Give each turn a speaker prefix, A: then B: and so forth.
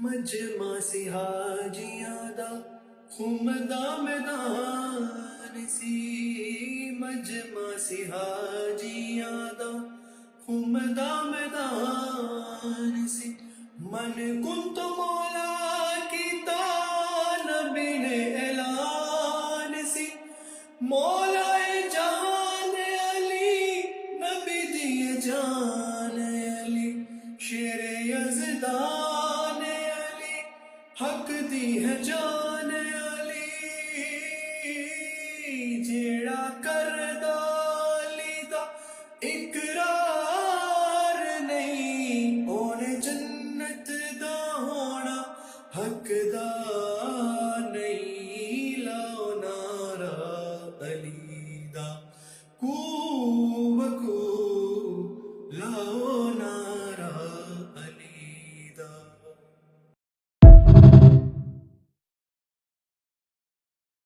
A: مجمع سی حاجیاں دا خمدا میدان سی، مجمع سی حاجیاں دا خمدا میدان سی، من کنت مولا کیتا نبی نے اعلان سی، مولا جان علی نبی دی جان علی، شیر یزدان علی حق دی ہے جان